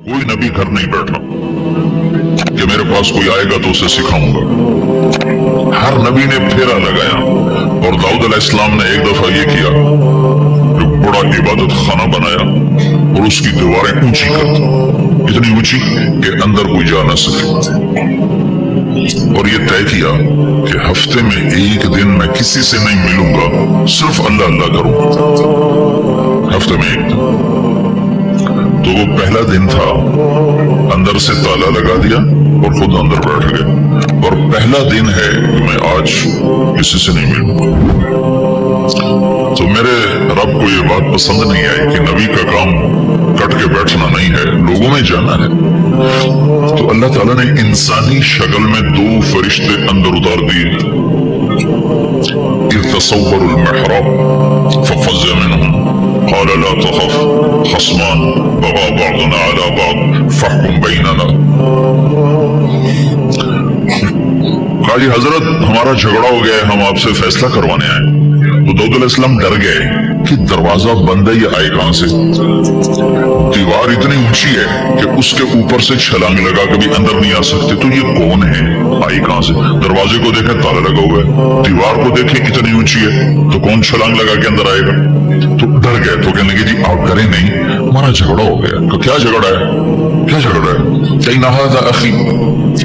कोई नबी घर नहीं बैठा कि मेरे पास कोई आएगा तो उसे सिखाऊंगा। हर नबी ने फेरा लगाया और दाऊद अलैहिस्सलाम ने एक दफा ये किया कि बड़ा इबादत खाना बनाया और उसकी दीवारें ऊंची कर दी, इतनी ऊंची कि अंदर कोई जा न सके, और ये तय किया कि हफ्ते में एक दिन मैं किसी से नहीं मिलूंगा, सिर्फ अल्लाह अल्लाह करूंगा। हफ्ते में एक दिन। तो वो पहला दिन था, अंदर से ताला लगा दिया और खुद अंदर बैठ गया, और पहला दिन है कि मैं आज किसी से नहीं मिलूंगा। तो मेरे रब को ये बात पसंद नहीं आई कि नबी का काम कट के बैठना नहीं है, लोगों में जाना है। तो अल्लाह ताला ने इंसानी शक्ल में दो फरिश्ते अंदर उतार दिए। इज़ तसव्वरुल महराब फफ़ज़्ज़अ मिनहुम क़ाल ला तख़फ़ ख़स्मान बग़ा बअदुना अला बअद फ़हकुम बैनना। कहा जी हजरत, हमारा झगड़ा हो गया है, हम आपसे फैसला करवाने आए। तो दाऊद अलैहिस्सलाम डर गए कि दरवाजा बंद है, ये आए कहां से। दीवार इतनी ऊंची है कि उसके ऊपर से छलांग लगा कभी अंदर नहीं आ सकते, तो ये कौन है, आई कहां से। दरवाजे को देखें ताला लगा हुआ है, दीवार को देखें इतनी ऊंची है, तो कौन छलांग लगा के अंदर आएगा। तो डर गए। तो कहने लगे जी आप डरे नहीं, हमारा झगड़ा हो गया। तो क्या झगड़ा है, क्या झगड़ा है। इन हाज़ा अखी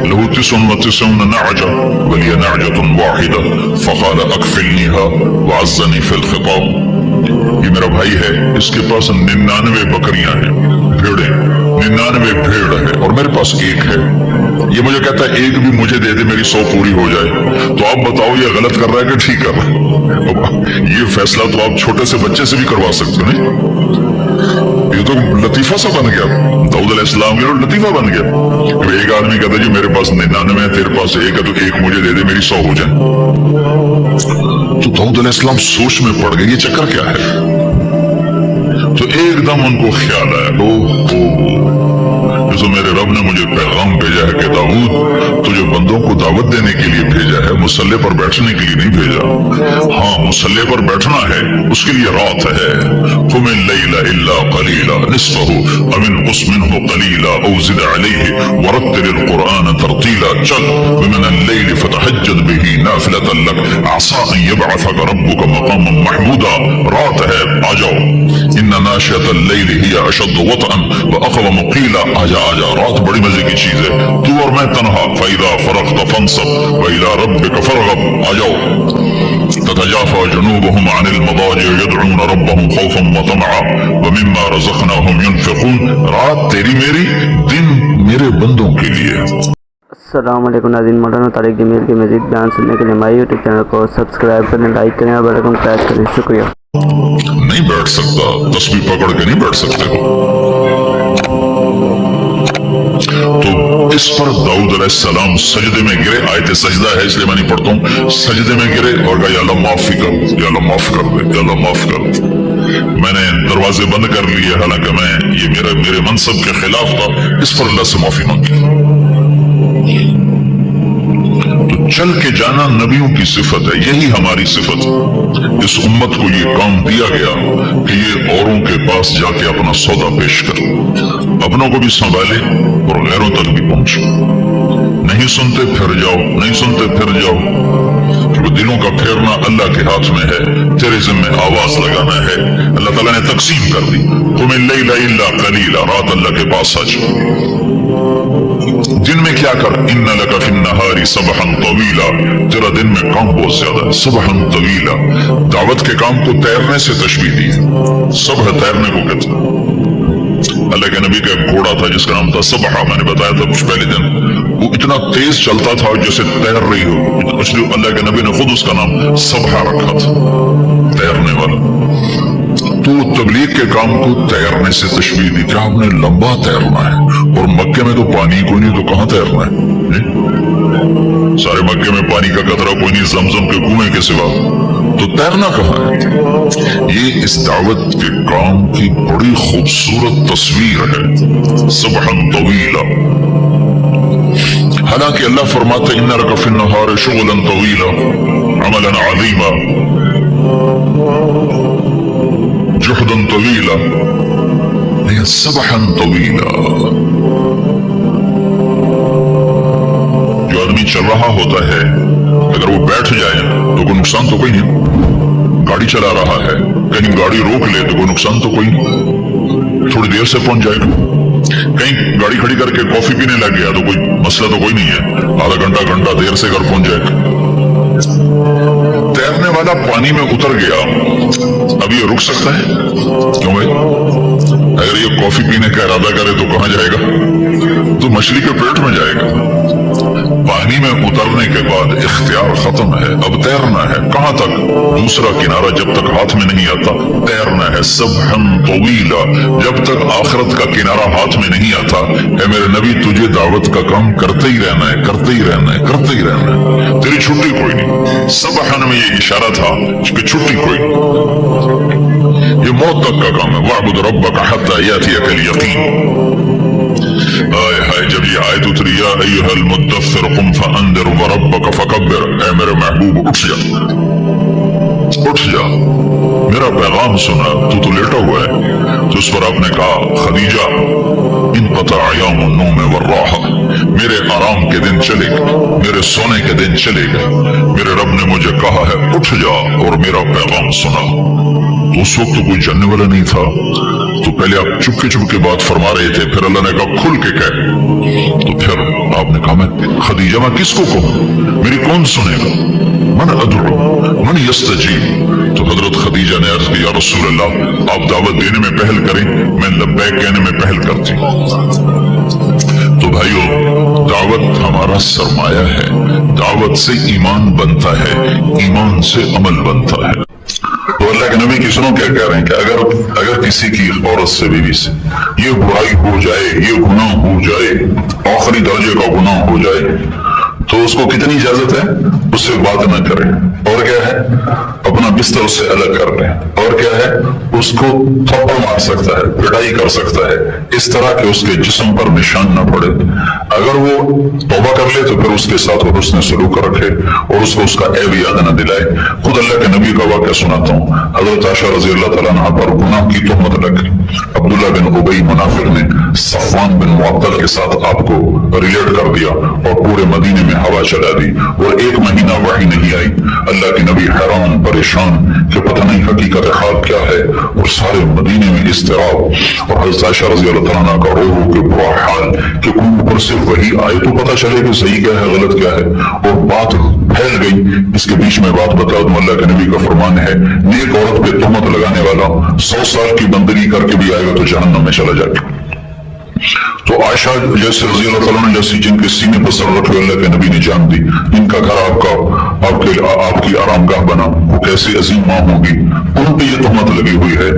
लहू तिस्उन व तिस्ऊन नअजा व लिया नअजतुन वाहिदा फ़क़ाल अकफ़िलनीहा व अज़्ज़नी फ़िल ख़िताब। ये मेरा भाई है, इसके पास 99 बकरियां हैं, भेड़ें, 99 भेड़ है, और मेरे पास एक है। ये मुझे कहता है एक भी मुझे दे दे, मेरी 100 पूरी हो जाए। तो आप बताओ ये गलत कर रहा है कि ठीक कर रहा है। ये फैसला तो आप छोटे से बच्चे से भी करवा सकते हो, नहीं। ये तो लतीफा सा बन गया, दाऊद अलैहिस्सलाम के लतीफा बन गया। एक आदमी कहता है जी मेरे पास 99 है, तेरे पास एक है, तो एक मुझे दे दे, मेरी 100 हो जाए। तो दाऊद अलैहिस्सलाम सोच में पड़ गए, ये चक्कर क्या है। तो एकदम उनको ख्याल आया, तो मेरे रब ने मुझे पैगाम भेजा है कि दाऊद तुझे बंदों को दावत देने के लिए भेजा है, मुसल्ले पर बैठने के लिए नहीं भेजा। हाँ, मुसल्ले पर बैठना है, उसके लिए रात है। कुमिल लैला इल्ला कलीला निस्फहु अव इनक़ुस मिन्हु कलीला औ ज़िद अलैहि वरत्तिलिल कुरआन तरतीला। चल वमिनल लैलि फतहज्जद बिही नाफ़िलतन लक असा अन यबअसक रब्बुक मक़ामन महमूदा। रात है, आ जाओ। इन्ना नाशियतल लैलि हिया अशद्दु वतअन व अक़वम क़ीला। आजा आजा, रात बड़ी मजे की चीज है, तू और मैं तन्हा। फ़इज़ा फ़रग़त फ़ंसब व इला रब्बिक फ़रग़ब। आ जाओ। ततजाफ़ा जुनूबुहुम अनिल मदाजिअ यदऊन रब्बहुम ख़ौफ़न व तमअ व मिम्मा रज़क़नाहुम युनफ़िक़ून। रात तेरी मेरी, दिन मेरे बंदों के लिए। अस्सलाम वालेकुम नाज़रीन, मौलाना तारिक जमील के मज़ीद बयान सुनने के लिए हमारे यूट्यूब चैनल को सब्सक्राइब करें, लाइक करें और बेल आइकन प्रेस करें। शुक्रिया। नहीं बैठ सकता, तस्बीह पकड़ के नहीं बैठ सकते हो। तो इस पर दाऊद अलैहिस्सलाम सजदे में गिरे। आयत सजदा है इसलिए मैं नहीं पढ़ता हूँ। सजदे में गिरे और कहा या अल्लाह माफी कर, या अल्लाह माफ कर दे, या अल्लाह माफ कर दे। मैंने दरवाजे बंद कर लिए, हालांकि मैं ये मेरे मनसब के खिलाफ था। इस पर अल्लाह से माफी मांगी। तो चल के जाना नबियों की सिफत है, यही हमारी सिफत है। इस उम्मत को ये काम दिया गया कि ये औरों के पास जाके अपना सौदा पेश कर, अपनों को भी संभाले और गैरों तक भी पहुंचे। नहीं सुनते फिर जाओ, नहीं सुनते फिर जाओ। तो दिलों का फेरना अल्लाह के हाथ में है, तेरे ज़िम्मे आवाज लगाना है। अल्लाह ताला ने तकसीम कर दी। कुमिल लैला इल्ला कलीला, रात अल्लाह के पास आ जा। दिन में क्या कर, इन्ना लका फिन्नहारी सबहन तवीला, तेरा दिन में काम बहुत ज्यादा है। सबहन तवीला, दावत के काम को तैरने से तशबीह दी। सबह तैरने को कहते। अल्लाह के नबी का एक घोड़ा था जिसका नाम था सबहा, मैंने बताया था कुछ पहले दिन। वो इतना तेज चलता था जैसे तैर रही हो, इसलिए अल्लाह के नबी ने खुद उसका नाम सबहा रखा था, तैरने वाला। तो तबलीग के काम को तैरने से तशबीह दी कि आपने लंबा तैरना है, और मक्के में तो पानी कोई नहीं, तो कहां तैरना है। सारे मक्के में पानी का कतरा कोई नहीं, ज़मज़म के कुएं के सिवा, तो तैरना कहां है। ये इस दावत के काम की बड़ी खूबसूरत तस्वीर है। सबहन तवीला। हालांकि अल्लाह फरमाते इन्ना लका फिन्नहार शुगलन तवीला अमलन अज़ीमा जुहदन तवीला, सबहन तवीला। चल रहा होता है, अगर वो बैठ जाए तो कोई नुकसान तो कोई नहीं। गाड़ी चला रहा है, कहीं गाड़ी रोक ले तो कोई नुकसान तो कोई नहीं, थोड़ी देर से पहुंच जाएगा। कहीं गाड़ी खड़ी करके कॉफी पीने लग गया तो कोई मसला तो कोई नहीं है, आधा घंटा देर से घर पहुंच जाएगा। तैरने वाला पानी में उतर गया, अब ये रुक सकता है? क्यों भाई? अगर ये कॉफी पीने का इरादा करे तो कहां जाएगा? तो मछली के पेट में जाएगा। पानी में उतरने के बाद इख्तियार खत्म है, अब तैरना है। कहां तक? दूसरा किनारा जब तक हाथ में नहीं आता तैरना है। सबहन तवीला, जब तक आखिरत का किनारा हाथ में नहीं आता है मेरे नबी, तुझे दावत का काम करते ही रहना है, करते ही रहना है, करते ही रहना है, तेरी छुट्टी कोई नहीं। सबहन में ये इशारा था कि छुट्टी कोई नहीं, ये मौत तक का काम है। वअबुद रब्बका हत्ता यातियकल यकीन। आए हाय, जब ये आयत उतरी, या अय्युहल मुद्दस्सिर कुम फअंदिर व रब्बका फकब्बिर, ऐ मेरे महबूब उठ जा, उठ जा, मेरा पैगाम सुना। तू तो लेटा हुआ है। तो उस पर आपने कहा, खदीजा इनक़ता अय्यामुन नूम वर्राहा, मेरे आराम के दिन चले गए, मेरे सोने के दिन चले गए। मेरे रब ने मुझे कहा है उठ जा और मेरा पैगाम सुना। तो उस वक्त तो कोई जानने वाला नहीं था, तो पहले आप चुपके चुपके बात फरमा रहे थे, फिर अल्लाह ने कहा खुल के कह। तो फिर आपने कहा, मैं खदीजा मैं किसको कहूं, मेरी कौन सुनेगा? मन अदुर मन यस्तजीब। तो हजरत खदीजा ने अर्ज किया, रसूल अल्लाह आप दावत देने में पहल करें, मैं लब्बैक कहने में पहल करती हूं। तो भाइयों, दावत हमारा सरमाया है, दावत से ईमान बनता है, ईमान से अमल बनता है। तो अल्लाह के नबी की सुनो क्या कह रहे हैं कि अगर किसी की औरत से, बीवी से ये बुराई हो जाए, ये गुनाह हो जाए, आखिरी दर्जे का गुनाह हो जाए, तो उसको कितनी इजाजत है? उससे बात न करें। और क्या है? अपना बिस्तर उससे अलग कर लें। और क्या है? उसको थप्पड़ मार सकता है, पिटाई कर सकता है, इस तरह के उसके जिस्म पर निशान न पड़े। अगर वो तौबा कर ले तो फिर उसके साथ वो हुस्न सलूक रखे और उसको उसका ऐब याद न दिलाए। खुद अल्लाह के नबी का वाक़या सुनाता हूँ। हजरत आयशा रज़ी अल्लाह तआला अन्हा पर गुनाह की तोहमत लग गई। अब्दुल्लाह बिन उबई मुनाफिक ने सफ़वान बिन मुअत्तल के साथ आपको रिलेट कर दिया और पूरे मदीने में हवा चला दी और 1 महीना वही नहीं आई। अल्लाह के नबी हैरान परेशान कि पता नहीं हकीकत हाल क्या है, और सारे मदीने में इस्तिराब। और हज़रत आयशा रज़ी अल्लाह तआला अन्हा का रो रो के बुरा हाल कि कोई ऊपर से वही आए तो पता चले कि सही क्या है गलत क्या है, और बात फैल गई। इसके बीच में बात बता दूं, अल्लाह के नबी का फरमान है, नेक औरत पे तोहमत लगाने वाला 100 साल की बंदगी करके भी आएगा तो जहन्नम में चला जाएगा। तो आयशा जैसे रज़ी अल्लाह तआला ने जैसी जिनके सीने पर सर रखे अल्लाह के नबी ने जान दी, जिनका घर आपकी आरामगाह बना, वो कैसी अजीम माँ होगी, उन पे ये तोहमत लगी हुई है।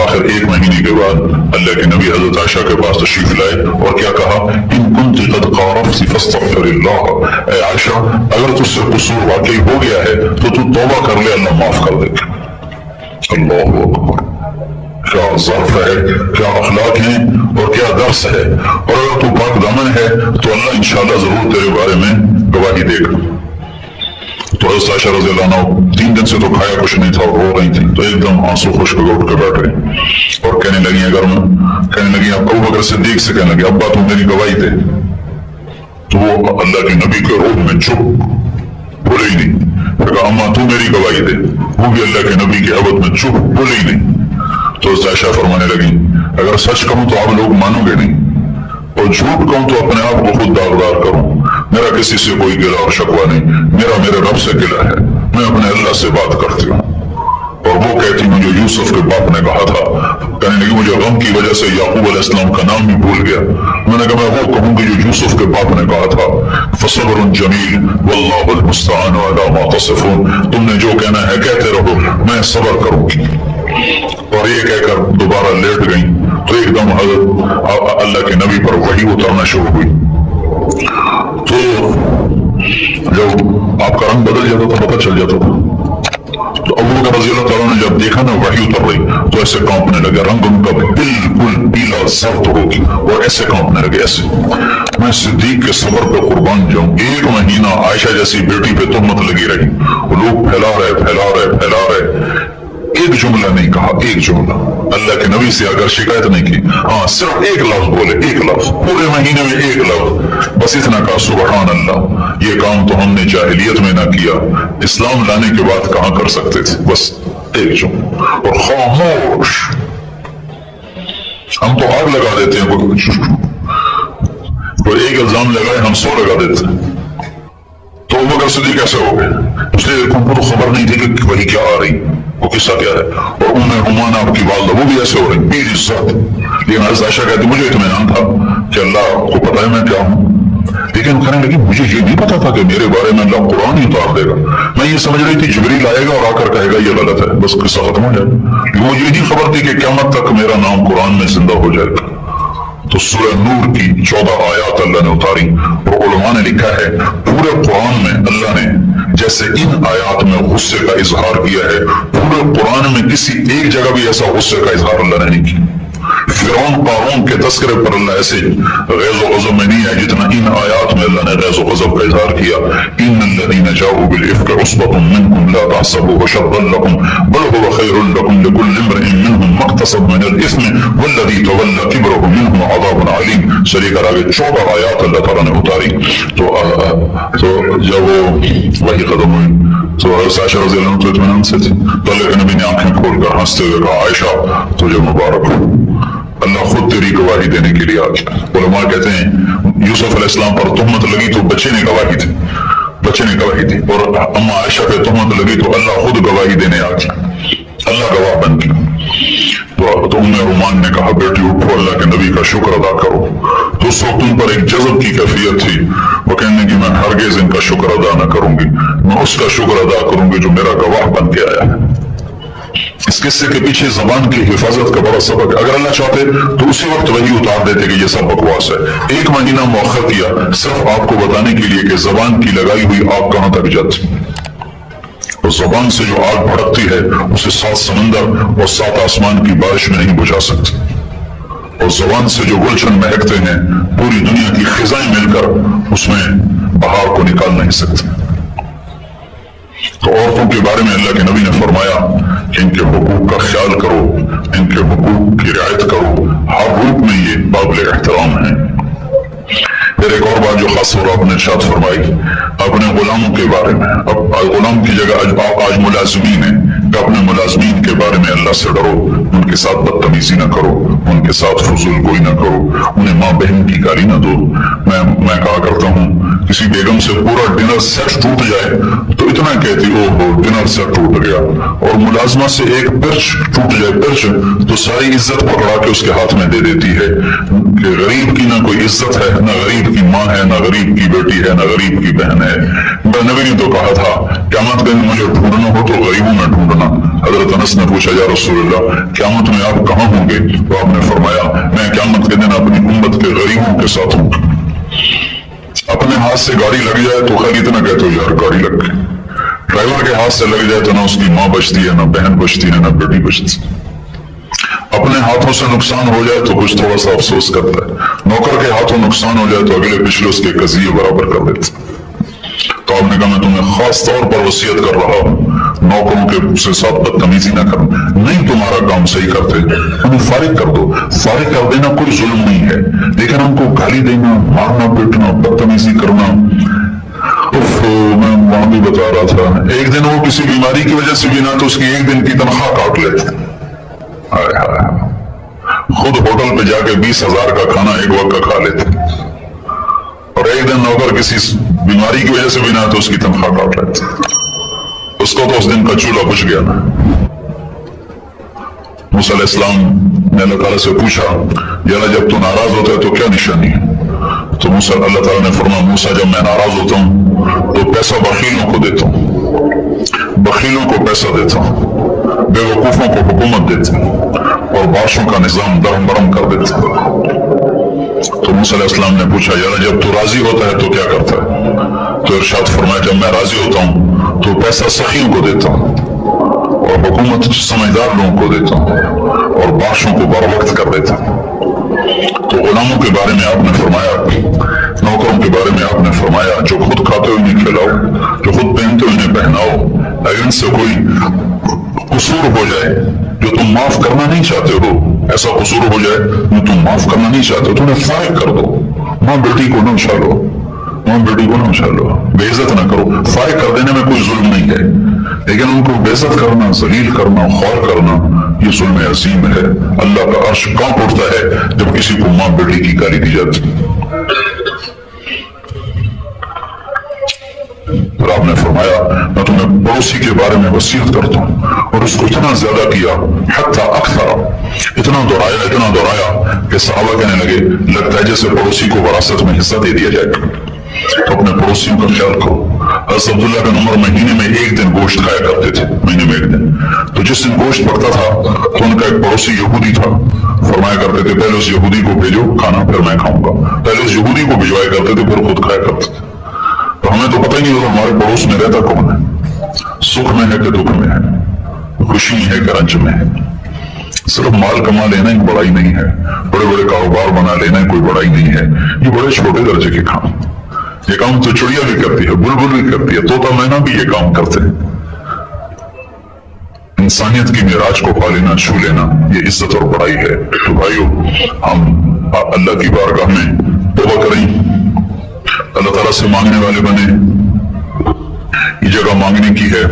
आखिर 1 महीने के बाद अल्लाह के नबी हजरत आयशा के पास तशरीफ लाए और क्या कहा, इन कुंती क़द क़ारफ़्ती फ़स्तग़फ़िरिल्लाह, ऐ आयशा अगर तुझसे कसूर वाकई हो गया है तो तू तौबा कर ले, अल्लाह माफ कर देगा। अल्लाहु अकबर, क्या ज़र्फ है, क्या अखलाक है और क्या दर्स है। और अगर तू पाक दामन है तो अल्लाह इंशाअल्लाह जरूर तेरे बारे में गवाही देगा। तो हज़रत आयशा रज़ी अल्लाह अन्हा 3 दिन से तो खाया कुछ नहीं था और रो रही थी, तो एकदम आंसू खुश्क उठ के बैठ गई और कहने लगी अगर मैं कहने लगी अबू बकर सिद्दीक से कहने लगी, अब्बा तू मेरी गवाही दे। तो वो अल्लाह के नबी के रूह में चुप, बोले ही नहीं। फिर कहा अम्मा तू मेरी गवाही दे, वो भी अल्लाह के नबी के अवध में चुप, बोले ही नहीं। तो आयशा फरमाने लगी, अगर सच कहूं तो आप लोग मानोगे नहीं, और झूठ कहूं तो अपने आप को खुद दागदार करूं। मेरा किसी से कोई गिला और शकवा नहीं, मेरा मेरे रब से गिला है। मैं अपने अल्लाह से बात करती हूँ। और वो कहती हूँ जो यूसुफ के बाप ने कहा था, कहने लगी मुझे गम की वजह से याकूब अलैहिस्सलाम का नाम भी भूल गया। मैंने कहा मैं वो कहूंगी जो यूसुफ के बाप ने कहा था, फसब्रुन जमील वल्लाहुल मुस्तआन अला मा तसिफून, तुमने जो कहना है कहते रहो, मैं सब्र करूंगी। और ये कहकर दोबारा लेट गई तो एकदम हज़रत अल्लाह के नबी पर वही उतरना शुरू हुई। तो जब आपका रंग बदल जाता था पता चल जाता था। तो अबू बकर रज़ी अल्लाह तआला ने जब देखा ना वही उतर रही तो ऐसे कांपने लगे, रंग उनका बिल्कुल पीला जर्द हो गया और ऐसे कांपने लगे ऐसे। मैं सिद्दीक के सब्र पर कुर्बान जाऊं। 1 महीना आयशा जैसी बेटी पे तोहमत लगी रही, लोग फैला रहे, एक जुमला नहीं कहा, एक जुमला अल्लाह के नबी से अगर शिकायत नहीं की, हाँ सिर्फ एक लफ्ज बोले, एक लफ्ज पूरे महीने में एक लफ्ज, बस बस इतना कहा सुबहान अल्लाह, ये काम तो हमने जाहिलियत में ना किया, इस्लाम लाने के बाद कहां कर सकते थे। बस एक जुम और खामोश। हम तो आग लगा देते हैं, कोई एक इल्जाम लगाए हम 100 लगा देते हैं। तो अबू बकर सिद्दीक कैसे हो गए? इसलिए उनको तो खबर नहीं थी कि वही क्या आ रही, वो किस्सा क्या है। और उम्मे रुमान आपकी वालदा वो भी ऐसे हो रही, बीर इज्जत। लेकिन हज़रत आयशा कहती मुझे इत्मीनान था कि अल्लाह को पता है मैं क्या हूँ, लेकिन कहने लगी मुझे ये नहीं पता था कि मेरे बारे में अल्लाह कुरान ही उतार देगा। मैं ये समझ रही थी जिब्रील आएगा और आकर कहेगा ये गलत है, बस किस्सा खत्म हो जाएगा। लेकिन मुझे नहीं खबर थी कि क़यामत तक मेरा नाम कुरान में जिंदा हो जाएगा। तो सूरह नूर की 14 आयत अल्लाह ने उतारी और उलमा ने लिखा है पूरे कुरान में अल्लाह ने जैसे इन आयत में गुस्से का इजहार किया है, पूरे कुरान में किसी एक जगह भी ऐसा गुस्से का इजहार अल्लाह ने नहीं किया। फिरौन कारून के तस्करे पर अल्लाह ऐसे गैज़ व ग़ज़ब में नहीं है जितना इन आयत में अल्लाह ने गैज़ व ग़ज़ब का इजहार किया। इन्नल्लज़ीना जाऊ बिल इफ़्क उस्बतुम मिनकुम ला तहसबूहु शर्रन लकुम बल हुवा खैरुन लकुम लिकुल्लि इम्रिइन मिनहुम मक्तसब मिनल इस्म वल्लज़ी तवल्ला किब्रहु मिनहुम अज़ाबुन अलीम। चलिए आगे 14 आयत अल्लाह ताला ने उतारी। तो जब वो वही खत्म हुई तो आयशा रज़ी अल्लाह अन्हा इत्मीनान से थी। तो अल्लाह के नबी ने आंखें खोलकर हंसते हुए कहा आयशा तुझे मुबारक हो, अल्लाह खुद तेरी गवाही देने के लिए आ गया। उलमा कहते हैं यूसुफ अलैहिस्सलाम पर तुहमत लगी तो बच्चे ने गवाही दी, बच्चे ने गवाही दी, और अम्मा आयशा पे तुहमत लगी तो अल्लाह खुद गवाही देने आ गया, अल्लाह गवाह बन गया। तो उम्मे रुमान ने कहा बेटी उठो, अल्लाह के नबी का शुक्र अदा करो। तो उस वक्त उन पर एक जज़ब की कैफियत थी, वो कहने की मैं हरगिज़ इनका शुक्र अदा न करूंगी, मैं उसका शुक्र अदा करूंगी जो मेरा गवाह बन के आया है। इस किस्से के पीछे जबान की हिफाजत का बड़ा सबक है। अगर अल्लाह चाहते तो उसी वक्त वही उतार देते कि ये सब बकवास है। 1 महीना मौखर किया सिर्फ आपको बताने के लिए कि जबान की लगाई हुई आग कहां तक जाती। और जबान से जो आग भड़कती है उसे 7 समंदर और 7 आसमान की बारिश में नहीं बुझा सकती। और जबान से जो गुलशन महकते हैं पूरी दुनिया की खिजाएं मिलकर उसमें बहार को निकाल नहीं सकती। तो औरतों के बारे में अल्लाह के नबी ने फरमाया कि इनके हुकूक का ख्याल करो, इनके हुकूक की रियायत करो, हर रूप में ये काबिल एहतराम है। फिर एक और बात जो खास तौर आपने इरशाद फरमाई अपने गुलामों के बारे में। अब गुलाम की जगह आज मुलाजिमीन है, अपने मुलाजिमीन के बारे में अल्लाह से डरो, उनके साथ बदतमीजी ना करो, उनके साथ फजूल गोई ना करो, उन्हें माँ बहन की गाली ना दो। मैं कहा करता हूँ किसी बेगम से पूरा डिनर सेट टूट जाए तो इतना कहती ओहो डिनर सेट टूट गया, और मुलाजमा से एक पिर्च टूट जाए पिर्च तो सारी इज्जत पकड़ा के उसके हाथ में दे देती है कि गरीब की ना कोई इज्जत है, ना गरीब की माँ है, ना गरीब की बेटी है, ना गरीब की बहन है। नबी ने तो कहा था क़यामत के दिन मुझे ढूंढना हो तो गरीबों में ढूंढना। हजरत अनस ने पूछा या रसूलल्लाह क़यामत में आप कहाँ होंगे? तो आपने फरमाया मैं क़यामत के दिन अपनी उम्मत के गरीबों के साथ हूँ। अपने हाथ से गाड़ी लग जाए तो खैर इतना कहते हो यार गाड़ी लग गई, ड्राइवर के हाथ से लग जाए तो ना उसकी माँ बचती है, ना बहन बचती है, ना बेटी बचती। अपने हाथों से नुकसान हो जाए तो कुछ थोड़ा सा अफसोस करता है, नौकर के हाथों नुकसान हो जाए तो अगले पिछले उसके कजिए बराबर कर देते। तो आपने कहा मैं तुम्हें खास तौर पर वसीयत कर रहा हूँ नौकरों के साथ बदतमीजी ना करो। नहीं तुम्हारा काम सही करते उन्हें फारिग कर दो। फारिग कर देना कोई जुल्म नहीं है, लेकिन हमको गाली देना, मारना पीटना, बदतमीजी करना। मैं वहां भी बता रहा था एक दिन वो किसी बीमारी की वजह से भी ना तो उसकी एक दिन की तनख्वाह काट लेते। खुद होटल पे जाके 20,000 का खाना एक वक्त का खा लेते, और एक दिन नौकर किसी बीमारी की वजह से भी ना तो उसकी तनख्वाह काट लेते। उसको तो उस दिन का चूल्हा बुझ गया ना। मूसा अलैहिस्सलाम ने अल्लाह ताला से पूछा यार जब तू नाराज होता है तो क्या निशानी है? तो मूसा अल्लाह ताला ने फरमाया मूसा जब मैं नाराज होता हूँ तो पैसा बखीलों को देता हूँ, बखीलों को पैसा देता हूँ, बेवकूफों को हुकूमत देता हूँ, और बादशाहों का निजाम दरम बरम कर देता हूँ। तो मूसा अलैहिस्सलाम ने पूछा यार जब तू राजी होता है तो क्या करता है? तो इरशाद फरमाया जब मैं राजी होता हूँ तो पैसा सखियों को देता हूँ, और हुकूमत समझदार लोगों को देता हूँ, और बादशाहों को बर वक्त कर देता हूँ। तो गुलामों के बारे में आपने फरमाया, नौकरों के बारे में आपने फरमाया जो खुद खाते हुए नहीं खिलाओ, जो खुद पहनते हुए नहीं पहनाओ। अगर इनसे कोई कसूर हो जाए जो तुम माफ करना नहीं चाहते हो, ऐसा कसूर हो जाए जो तुम माफ करना नहीं चाहते हो तो उन्हें फारिग कर दो, माँ बेटी को न उछालो, ماں بیٹی کو نہ اچھالو، بے عزت نہ کرو. فارغ کر دینے میں کوئی ظلم نہیں ہے، لیکن ان کو بے عزت کرنا، ذلیل کرنا، خوار کرنا، یہ ظلم عظیم ہے. اللہ کا عرش کانپ اٹھتا ہے جب کسی کو ماں بیٹی کی گالی دی جاتی. پھر آپ نے فرمایا میں تمہیں پڑوسی کے بارے میں وصیت کرتا ہوں، اور اس کو اتنا زیادہ کیا حتی اکثر، اتنا دہرایا کہ صحابہ کہنے لگے لگتا ہے جیسے پڑوسی کو وراثت میں حصہ دے دیا جائے. تو اپنے پڑوسیوں کا خیال کرو. حضرت عبداللہ بن عمر مہینے میں ایک دن گوشت کھایا کرتے تھے، مہینے میں ایک دن. تو جس دن گوشت پکتا تھا تو ان کا ایک پڑوسی یہودی تھا، فرمایا کرتے تھے پہلے اس یہودی کو بھیجو کھانا پھر میں کھاؤں گا. پہلے اس یہودی کو بھجوایا کرتے تھے پھر خود کھایا کرتے تھے. تو ہمیں تو پتہ ہی نہیں ہوتا ہمارے پڑوس میں رہتا کون ہے، سکھ میں ہے کہ دکھ میں ہے، خوشی ہے کہ رنج میں ہے. صرف مال کما لینا ہی بڑائی نہیں ہے، بڑے بڑے کاروبار بنا لینا ہی کوئی بڑائی نہیں ہے. یہ بڑے چھوٹے درجے کے کام. یہ کام تو چڑیا بھی کرتی ہے، بلبل بھی کرتی ہے، طوطا مینا بھی یہ کام کرتے ہیں. انسانیت کی معراج کو پا لینا، چھو لینا، یہ عزت اور بڑائی ہے. تو بھائیو ہم اللہ کی بارگاہ میں توبہ کریں، اللہ تعالیٰ سے مانگنے والے بنے. یہ جگہ مانگنے کی ہے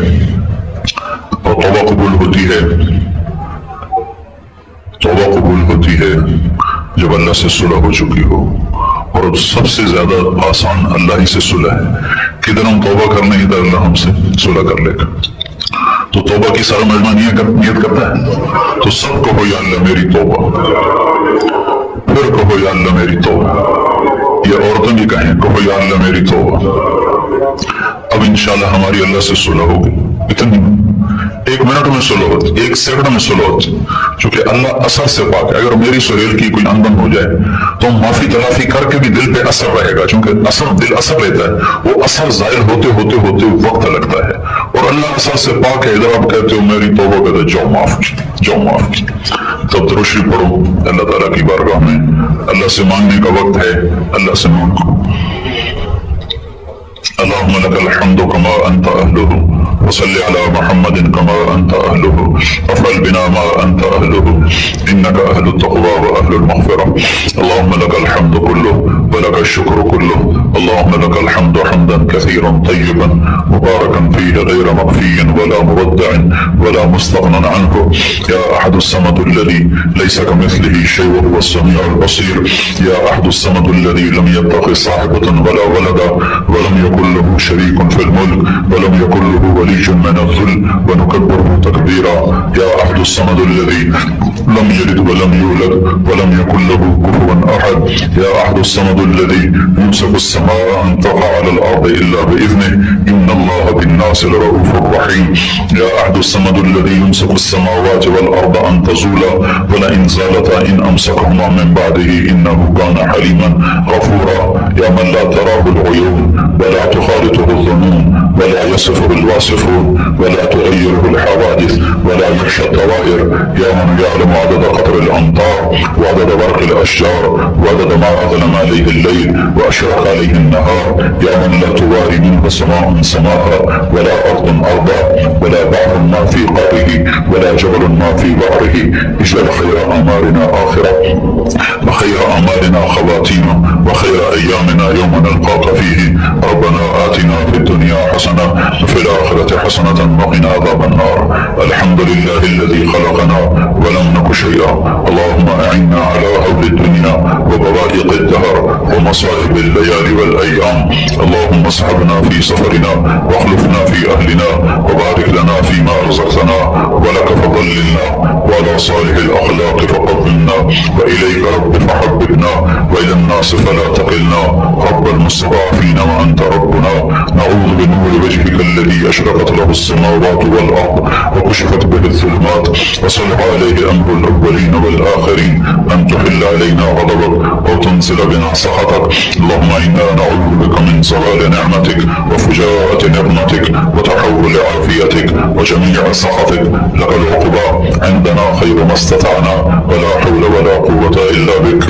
اور توبہ قبول ہوتی ہے. توبہ قبول ہوتی ہے جب اللہ سے صلح ہو چکی ہو، اور سب سے زیادہ آسان اللہ ہی سے صلح ہے. کدھر ہم توبہ کرنے ادھر اللہ ہم سے صلح کر لے گا. تو توبہ کی سارا مجمع نیت کرتا ہے تو سب کہو یا اللہ میری توبہ، پھر کہو یا اللہ میری توبہ. یہ عورتیں بھی کہیں کہو یا اللہ میری توبہ. اب انشاءاللہ ہماری اللہ سے صلح ہوگی. اتنی 1 منٹ میں صلح ہوتی، 1 سیکنڈ میں صلح ہوتی، چونکہ اللہ اثر سے پاک ہے. اگر میری سہیل کی کوئی اندن ہو جائے تو معافی تلافی کر کے بھی دل پہ اثر رہے گا، چونکہ دل اثر لیتا ہے. وہ اثر ظاہر ہوتے وقت لگتا ہے، اور اللہ اثر سے پاک ہے. ادھر آپ کہتے ہو میری توبہ کہتے جاؤ معاف کی. تب درشی پڑھو اللہ تعالیٰ کی بارگاہ میں. اللہ سے مانگنے کا وقت ہے، اللہ سے مانگو. اللهم لك الحمد كما أنت أهله، وصل على محمد كما أنت أهله، وافعل بنا ما أنت أهله، إنك أهل التقوى وأهل المغفرة. اللهم لك الحمد كله ولك الشكر كله. اللهم لك الحمد حمدا كثيرا طيبا مباركا فيه غير مكفي ولا مردع ولا مستغنى عنه. يا أحد الصمد الذي ليس كمثله شيء وهو السميع البصير. يا أحد الصمد الذي لم يتخذ صاحبة ولا ولدا ولم يكن له شريك في الملك ولم يكن له ولي من الذل ونكبره تكبيرا. يا أحد الصمد الذي لم يلد ولم يولد ولم يكن له كفوا أحد. يا أحد الصمد الذي يمسك السماء أن تقع على الأرض إلا بإذنه. إن الله بالناس لرؤوف رحيم. يا أحد الصمد الذي يمسك السماوات والأرض أن تزولا ولئن زالتا إن أمسكهما من بعده إنه كان حليما غفورا. يا من لا تراه العيون ولا تخالطه الظنون ولا يصفه الواصفون ولا تغيره الحوادث ولا يخشى الطوائر. يا من يعلم عدد قطر الأمطار وعدد برق الأشجار وعدد ما أظلم عليه الليل وأشرق عليه النهار. يا من لا تواري منه سماء سماء ولا أرض أرضا ولا بحر ما في قعره ولا جبل ما في بحره. اجعل خير أعمالنا آخرة وخير أعمالنا خواتيمة وخير أيامنا يوم نلقاك فيه. ربنا آتنا في الدنيا حسنة وفي الآخرة حسنة وقنا عذاب النار. الحمد لله الذي خلقنا ولم نك شيئا. اللهم أعنا على هول الدنيا وبوائق الدهر ومصائب الليالي والأيام. اللهم اصحبنا في سفرنا واخلفنا في أهلنا وبارك لنا فيما رزقتنا. ولك فضلنا وعلى صالح الأخلاق فقدمنا. وإليك رب فحببنا وإلى الناس فلا تقلنا. رب المستضعفين وأنت ربنا. نعوذ بنور وجهك الذي أشرقت له السماوات والأرض وكشفت به الظلمات وصلح عليه أمر الأولين والآخرين أن تحل علينا غضبك أو تنزل بنا سخطك. اللهم إنا نعوذ بك من زوال نعمتك وفجاءة نقمتك وتحول عافيتك وجميع سخطك. لك العقبى عندنا خير ما استطعنا ولا حول ولا قوة إلا بك.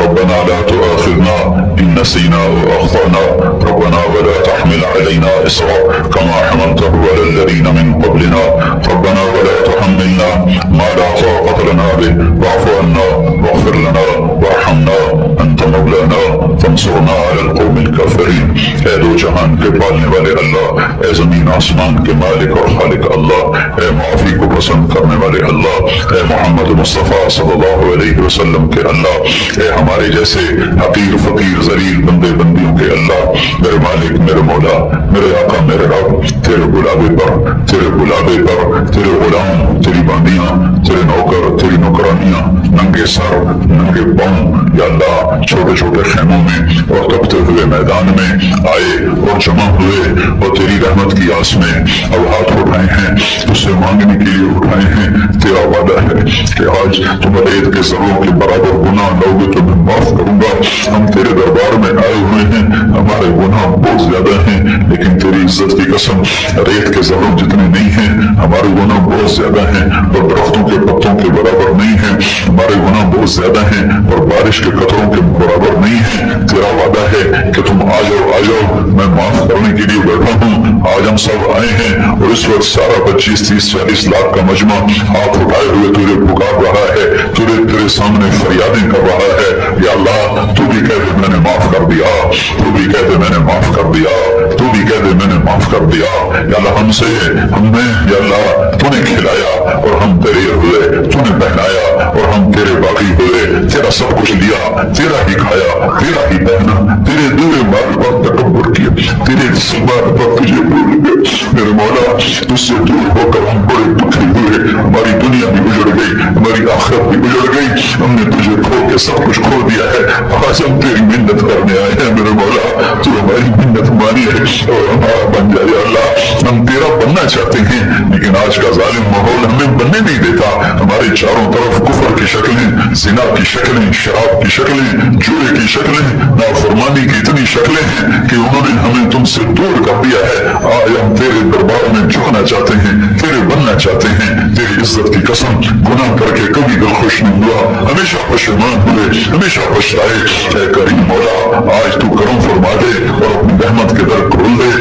ربنا لا تؤاخذنا إن نسينا وأخطأنا. ربنا ولا تحمل علينا إصرا كما حملته على الذين من قبلنا. ربنا ولا تحملنا ما لا طاقة لنا به واعف عنا فاغفر لنا وارحمنا انت مولانا فانصرنا علی القوم الکافرین۔ اے دو جہان کے پالنے والے اللہ، اے زمین آسمان کے مالک اور خالق اللہ، اے معافی کو پسند کرنے والے اللہ، اے محمد مصطفیٰ صلی اللہ علیہ وسلم کے اللہ، اے ہمارے جیسے حقیر فقیر ذلیل بندے بندیوں کے اللہ، میرے مالک، میرے مولا، میرے آقا، میرے رب، تیرے بلاوے پر، تیرے بلاوے پر، تیرے غلام، تیری باندیاں، تیرے نوکر، تیری نوکرانیاں، ننگے سر، ننگے پاؤں، یا اللہ چھوٹے چھوٹے خیموں میں اور تپتے ہوئے میدان میں آئے اور جمع ہوئے اور تیری رحمت کی آس میں اب ہاتھ اٹھائے ہیں، اس سے مانگنے کے لیے اٹھائے ہیں۔ تیرا وعدہ ہے کہ آج تم عید کے ذروں کے برابر گناہ لاؤگے تو میں معاف کروں گا۔ ہم تیرے دربار میں آئے ہوئے ہیں، ہمارے گناہ بہت زیادہ ہیں، لیکن تیری عزت کی قسم ریت کے ذروں جتنے نہیں ہیں، ہمارے گناہ بہت زیادہ ہیں، اور درختوں کے پتوں کے برابر نہیں ہیں، ہمارے گناہ بہت زیادہ ہیں، اور بارش کے قطروں کے برابر نہیں ہیں۔ تیرا وعدہ ہے کہ تم آ جاؤ، میں معاف کرنے کے لیے بیٹھا ہوں۔ آج ہم سب آئے ہیں اور اس وقت سارا 25 30 40 لاکھ کا مجمع ہاتھ اٹھائے ہوئے تجھے پکار رہا ہے، تیرے سامنے فریادیں کر رہا ہے۔ یا اللہ تو بھی کہہ دے میں نے معاف کر دیا، تو بھی کہہ دے میں نے معاف کر دیا، تو بھی کہہ دے میں نے معاف کر دیا۔ یا اللہ ہمیں یا اللہ تو نے کھلایا اور ہم تیرے ہوئے، تو نے پہنایا اور ہم تیرے باقی ہوئے، تیرا سب کچھ لیا، تیرا ہی کھایا، تیرا ہی پہنا، تیرے دورے بار بار تکبر کیا، تیرے بار بار تجھے بھول گئے۔ میرے مولا تجھ سے دور ہو کر ہم بڑے دکھی ہوئے، ہماری دنیا بھی اجڑ گئی، ہماری آخرت بھی اجڑ گئی، ہم نے تجھے کھو کے سب کچھ کھو دیا ہے۔ آج ہم تیری منت کرنے آئے ہیں میرے مولا، تو ہماری منت مانی ہے اور ہمارا بن جائے۔ یا اللہ ہم تیرا بننا چاہتے ہیں، لیکن آج کا ظالم ماحول ہمیں بننے نہیں دیتا۔ ہمارے چاروں طرف کفر کی شکلیں، زنا کی شکلیں، شراب کی شکلیں، جوئے کی شکلیں، نافرمانی کی اتنی شکلیں ہیں کہ انہوں نے ہمیں تم سے دور کر دیا ہے۔ آج ہم تیرے دربار میں جھکنا چاہتے ہیں، تیرے بننا چاہتے ہیں۔ تیری عزت کی قسم گناہ کر کے کبھی دل خوش نہیں ہوا، ہمیشہ پشیمان ہوئے، ہمیشہ پچھتائے۔ اے کریم مولا آج تو کرم فرما دے اور اپنی رحمت کے در کھول دے،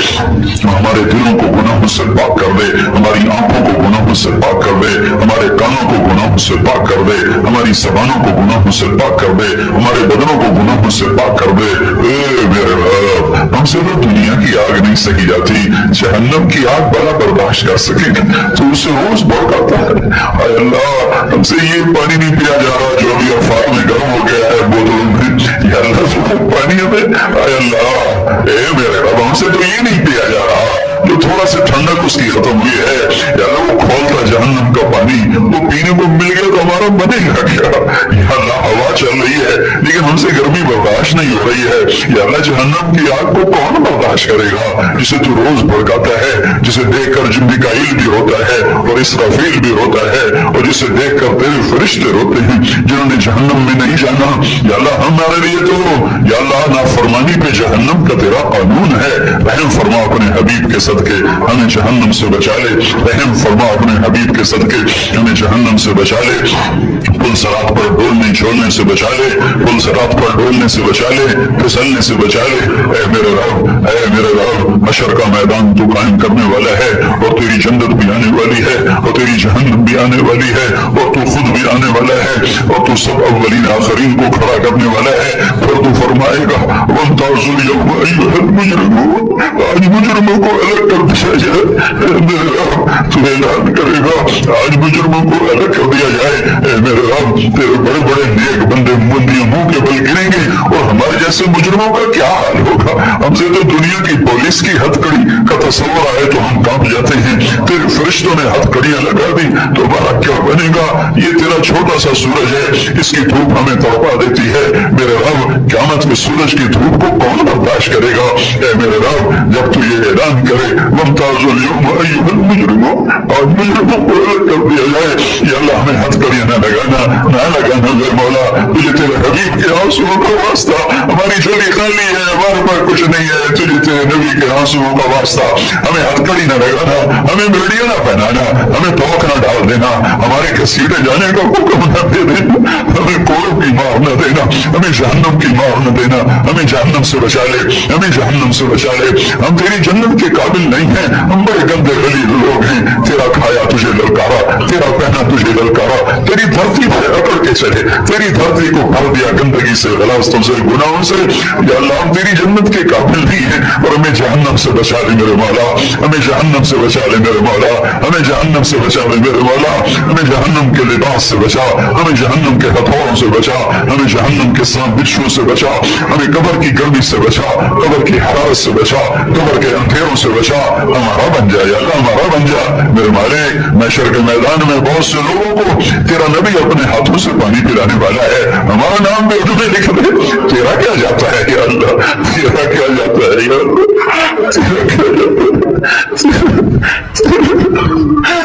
ہمارے دلوں کو گناہوں سے پاک کر دے، ہماری آنکھوں کو گناہوں سے پاک کر دے، ہمارے کانوں کو گناہوں سے پاک کر دے، ہماری زبانوں کو گناہوں سے پاک کر دے، ہمارے بدنوں کو گناہوں سے پاک کر دے۔ اے میرے رب ہم سے تو دنیا کی آگ نہیں سہی جاتی، جہنم کی آگ بلا برداشت کر سکیں تو اسے روز بھڑکاتا ہے۔ اے اللہ ہم سے یہ پانی نہیں پیا جا رہا جو ابھی افاق میں گرم ہو گیا ہے بوتلوں میں، یا اللہ وہ پانی ہمیں، اے اللہ اے میرے رب ہم سے تو یہ نہیں پیا جا رہا جو تھوڑا سے ٹھنڈک اس کی ختم ہوئی ہے، یا اللہ وہ کھولتا جہنم کا پانی وہ پینے کو مل گیا تو ہمارا بنے گا کیا؟ یا اللہ ہوا چل رہی ہے لیکن ہم سے گرمی برداشت نہیں ہو رہی ہے، یا اللہ جہنم کی آگ کو کون برداشت کرے گا جسے تو روز بھڑکاتا ہے، جسے دیکھ کر میکائیل بھی روتا ہے اور اسرافیل بھی روتا ہے، اور جسے دیکھ کر تیرے فرشتے روتے ہیں جنہوں نے جہنم میں نہیں جانا۔ یا اللہ ہمارے لیے تو یا اللہ نافرمانی پہ جہنم کا تیرا قانون ہے، رحم فرما اپنے حبیب کے صدقے ہمیں جہنم سے بچا لے، رحم فرما اپنے حبیب کے صدقے ہمیں جہنم سے بچا لے، پل صراط پر ڈولنے چھوڑنے سے بچا لے، پل صراط پر ڈولنے سے بچا لے، پھسلنے سے بچا لے۔ اے میرے رب اے میرے رب حشر کا میدان تو قائم کرنے والا ہے، اور تیری جنت بھی آنے والی ہے اور تیری جہنم بھی آنے والی ہے، اور تو خود بھی آنے والا ہے، اور تو سب اولین آخرین کو کھڑا کرنے والا ہے۔ پھر تو فرمائے گا وَامْتَازُوا الْيَوْمَ أَيُّهَا الْمُجْرِمُونَ، آج مجرموں کو الگ کر دیا جائے۔ اے میرے رب تو اعلان کرے گا آج مجرموں کو الگ کر دیا جائے۔ اے میرے رب تیرے بڑے بڑے نیک بندے بندیاں منہ کے بل گریں گے، اور ہمارے جیسے مجرموں کا کیا حال ہوگا؟ ہم سے تو دنیا کی پولیس کی ہتھکڑی کا تصور آئے تو ہم کانپ جاتے ہیں، تیرے فرشتوں نے ہتھکڑیاں لگا دی تو ہمارا کیا بنے گا؟ یہ تیرا چھوٹا سا سورج ہے، اس کی دھوپ ہمیں تڑپا دیتی ہے۔ میرے رب قیامت کے سورج کی دھوپ کو کون برداشت کرے گا؟ اے میرے رب جب تو یہ اعلان کرے وَامْتَازُوا الْيَوْمَ أَيُّهَا الْمُجْرِمُونَ، آج مجرموں کو الگ کر دیا جائے۔ یا اللہ ہمیں ہتھکڑیاں نہ لگانا اے مولا، تجھے تیرے حبیب کے آنسوؤں کا واسطہ، ہماری جھولی خالی ہے، ہمارے پاس کچھ نہیں ہے، تجھے تیرے نبی کے آنسوؤں کا واسطہ ہمیں ہتھکڑی نہ لگانا، ہمیں بیڑیاں نہ پہنانا، ہمیں توق نہ ڈال دینا، ہمارے گھسیٹے جانے کا حکم نہ دے دینا، ہمیں کوڑوں کی مار نہ دینا، ہمیں جہنم کی مار نہ دینا، ہمیں جہنم سے بچا لے، ہمیں جہنم سے بچا لے۔ ہم تیری جنت کے قابل نہیں नहीं है, हम बड़े गंदे गलीज लोग हैं। तेरा खाया तुझे ललकारा, तेरा पहना तुझे ललकारा, तेरी धरती पर अकड़ के चले, तेरी धरती को भर दिया गंदगी से, गलास्तों से, गुनाहों से। या अल्लाह हम तेरी जन्नत के काबिल नहीं है, और हमें जहन्नम से बचा ले मेरे मौला, हमें जहन्नम से बचा ले मेरे मौला, हमें जहन्नम से बचा ले मेरे मौला, हमें जहन्नम के लिबास से बचा, हमें जहन्नम के हथौड़ों से बचा, हमें जहन्नम के सांप बिच्छुओं से बचा, हमें कब्र की गर्मी से बचा, कब्र की हरारत से बचा, कब्र के अंधेरों से बचा। हमारा बन जा या अल्लाह, हमारा बन जा मेरे मालिक। महशर के मैदान में बहुत से लोगों को तेरा नबी अपने हाथों से पानी पिलाने वाला है, हमारा नाम भी उसमें लिख दे। तेरा क्या जाता है या अल्लाह, तेरा क्या जाता है या अल्लाह, तेरा क्या जाता है।